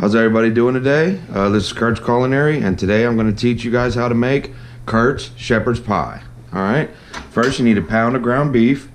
How's everybody doing today? This is Kurt's Culinary, and today I'm going to teach you guys how to make Kurt's shepherd's pie. Alright, first you need a pound of ground beef.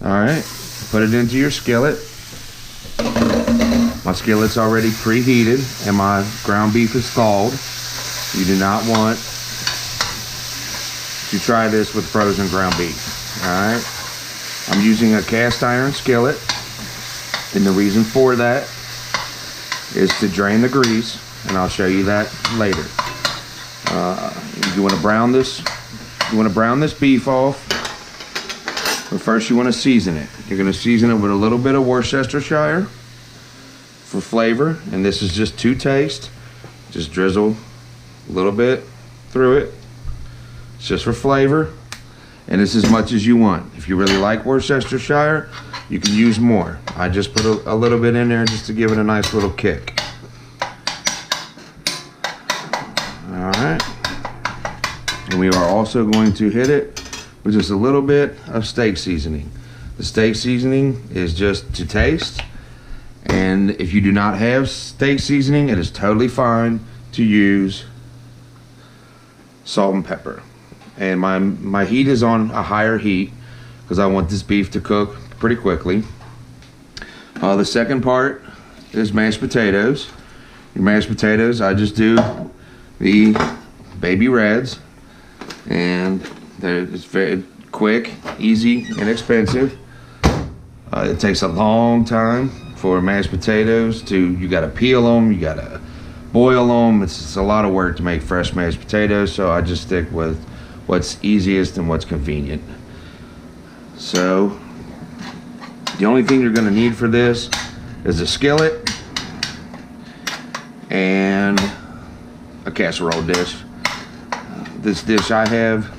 Alright, put it into your skillet. My skillet's already preheated and my ground beef is thawed. You do not want to try this with frozen ground beef. Alright, I'm using a cast iron skillet, and the reason for that is to drain the grease, and I'll show you that later. You want to brown this. You want to brown this beef off, but first you want to season it. You're going to season it with a little bit of Worcestershire for flavor, and this is just to taste. Just drizzle a little bit through it. It's just for flavor, and it's as much as you want. If you really like Worcestershire, you can use more. I just put a little bit in there just to give it a nice little kick. Alright. And we are also going to hit it with just a little bit of steak seasoning. The steak seasoning is just to taste. And if you do not have steak seasoning, it is totally fine to use salt and pepper. And my heat is on a higher heat because I want this beef to cook pretty quickly. The second part is mashed potatoes. Your mashed potatoes, I just do the baby reds, and it's very quick, easy, inexpensive. It takes a long time for mashed potatoes you gotta peel them, you gotta boil them. It's a lot of work to make fresh mashed potatoes, so I just stick with what's easiest and what's convenient. So the only thing you're going to need for this is a skillet and a casserole dish. This dish I have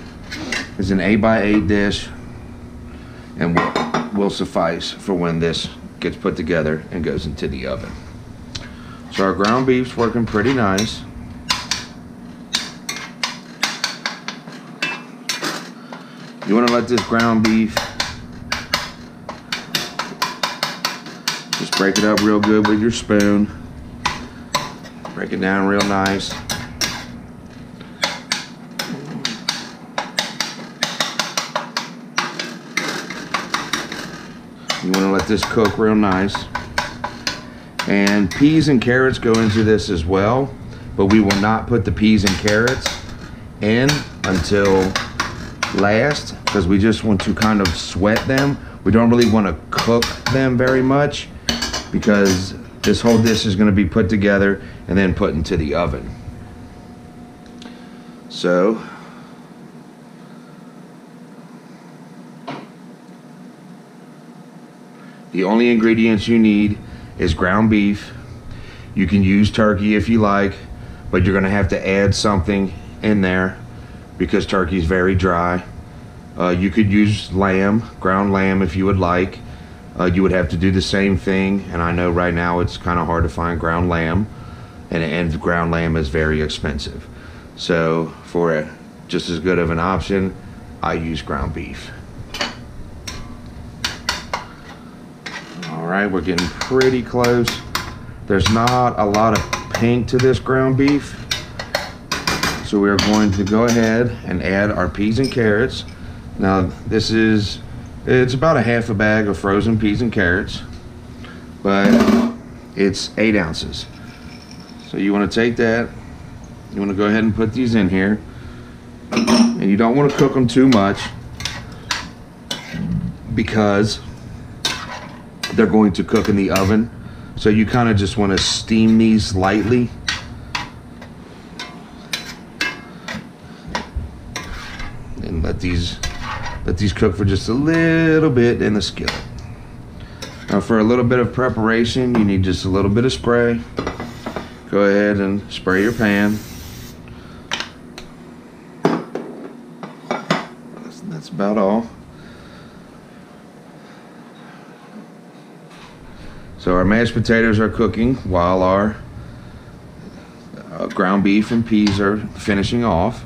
is an 8x8 dish and will suffice for when this gets put together and goes into the oven. So our ground beef's working pretty nice. You want to let this ground beef just break it up real good with your spoon. Break it down real nice. You want to let this cook real nice. And peas and carrots go into this as well, but we will not put the peas and carrots in until last because we just want to kind of sweat them. We don't really want to cook them very much because this whole dish is going to be put together and then put into the oven. So the only ingredients you need is ground beef. You can use turkey if you like, but you're going to have to add something in there because turkey is very dry. You could use lamb, ground lamb if you would like. You would have to do the same thing, and I know right now it's kind of hard to find ground lamb, and ground lamb is very expensive. So for just as good of an option, I use ground beef. Alright, we're getting pretty close. There's not a lot of pink to this ground beef, so we're going to go ahead and add our peas and carrots. Now it's about a half a bag of frozen peas and carrots, but it's 8 ounces. So you want to take that, you want to go ahead and put these in here, and you don't want to cook them too much because they're going to cook in the oven. So you kind of just want to steam these lightly. And let these cook for just a little bit in the skillet. Now for a little bit of preparation, you need just a little bit of spray. Go ahead and spray your pan. That's about all. So our mashed potatoes are cooking while our ground beef and peas are finishing off.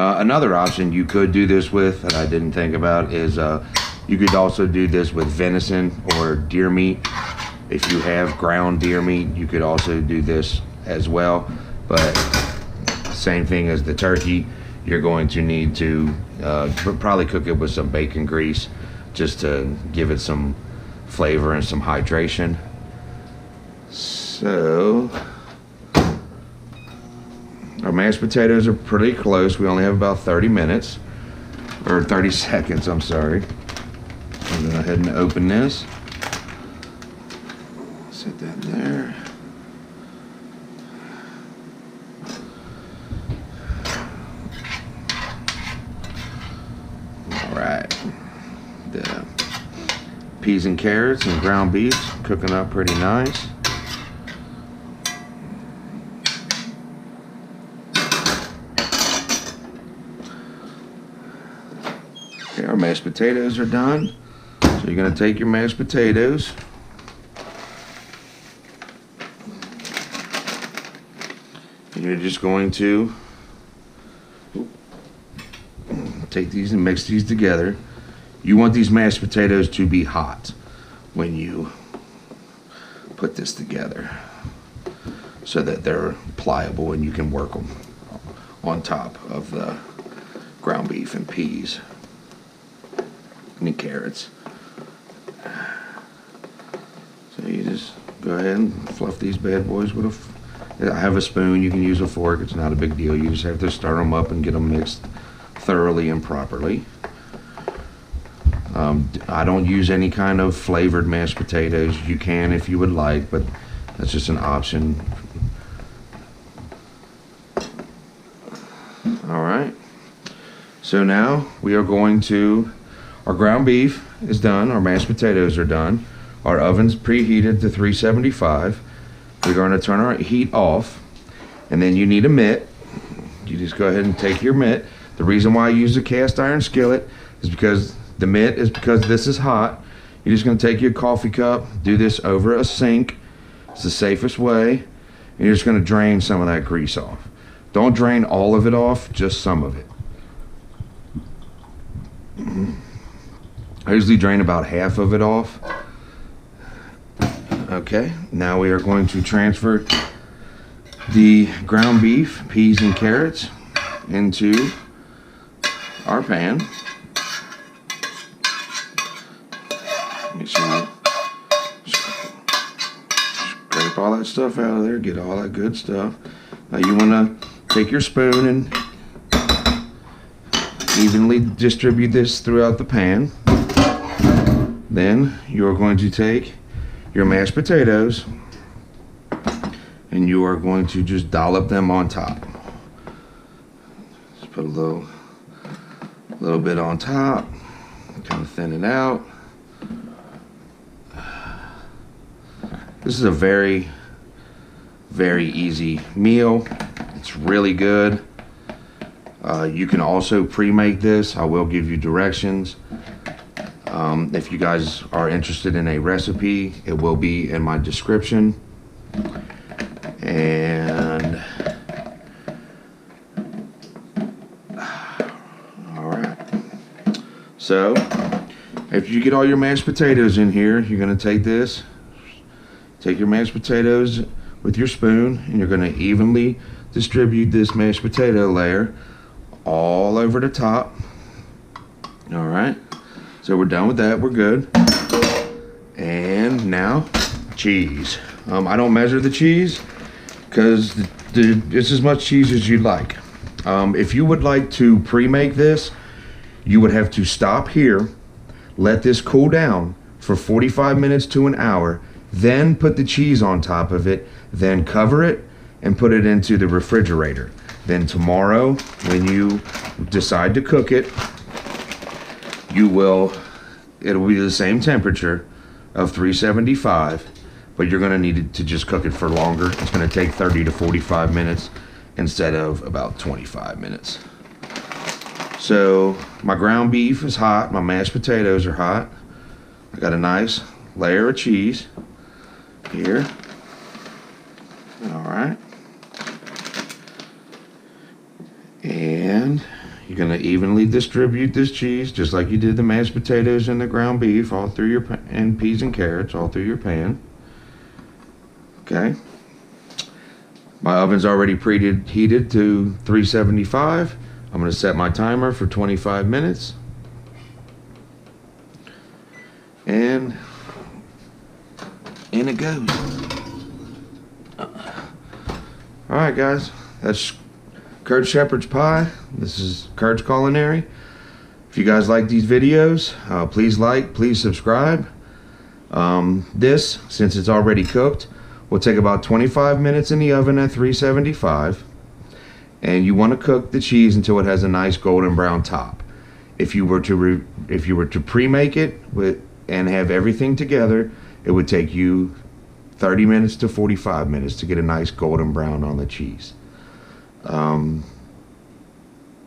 Another option you could do this with that I didn't think about is you could also do this with venison or deer meat. If you have ground deer meat, you could also do this as well. But same thing as the turkey, you're going to need to probably cook it with some bacon grease just to give it some flavor and some hydration. So our mashed potatoes are pretty close. We only have about 30 minutes, or 30 seconds, I'm sorry. I'll go ahead and open this. Set that there. All right. The peas and carrots and ground beef cooking up pretty nice. Okay, our mashed potatoes are done. So you're going to take your mashed potatoes, and you're just going to take these and mix these together. You want these mashed potatoes to be hot when you put this together so that they're pliable and you can work them on top of the ground beef and peas and carrots. So you just go ahead and fluff these bad boys with I have a spoon, you can use a fork, it's not a big deal. You just have to stir them up and get them mixed thoroughly and properly. I don't use any kind of flavored mashed potatoes. You can if you would like, but that's just an option. Alright, so now we are going to, our ground beef is done, our mashed potatoes are done, our oven's preheated to 375. We're going to turn our heat off, and then you need a mitt. You just go ahead and take your mitt. The reason why I use a cast iron skillet is because the mitt is because this is hot. You're just going to take your coffee cup, do this over a sink. It's the safest way. And you're just going to drain some of that grease off. Don't drain all of it off, just some of it. I usually drain about half of it off. Okay, now we are going to transfer the ground beef, peas, and carrots into our pan. Make sure you scrape all that stuff out of there, get all that good stuff. Now you want to take your spoon and evenly distribute this throughout the pan. Then you're going to take your mashed potatoes and you are going to just dollop them on top. Just put a little bit on top, kind of thin it out. This is a very, very easy meal. It's really good. You can also pre-make this. I will give you directions. If you guys are interested in a recipe, it will be in my description. And alright, so if you get all your mashed potatoes in here, you're going to take your mashed potatoes with your spoon, and you're going to evenly distribute this mashed potato layer all over the top. Alright, so we're done with that, we're good. And now cheese. I don't measure the cheese because it's as much cheese as you'd like. If you would like to pre-make this, you would have to stop here, let this cool down for 45 minutes to an hour, then put the cheese on top of it, then cover it and put it into the refrigerator. Then tomorrow, when you decide to cook it, it'll be the same temperature of 375, but you're going to need it to just cook it for longer. It's going to take 30 to 45 minutes instead of about 25 minutes. So my ground beef is hot, my mashed potatoes are hot. I got a nice layer of cheese here. All right. And You're going to evenly distribute this cheese just like you did the mashed potatoes and the ground beef all through your and peas and carrots all through your pan. Okay. My oven's already preheated to 375. I'm going to set my timer for 25 minutes. And in it goes. Alright guys, that's Kurt Shepherd's pie. This is Kurt's Culinary. If you guys like these videos, please like, please subscribe. This, since it's already cooked, will take about 25 minutes in the oven at 375. And you want to cook the cheese until it has a nice golden brown top. If you were to pre-make it and have everything together, it would take you 30 minutes to 45 minutes to get a nice golden brown on the cheese.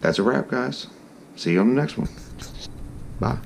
That's a wrap, guys. See you on the next one. Bye.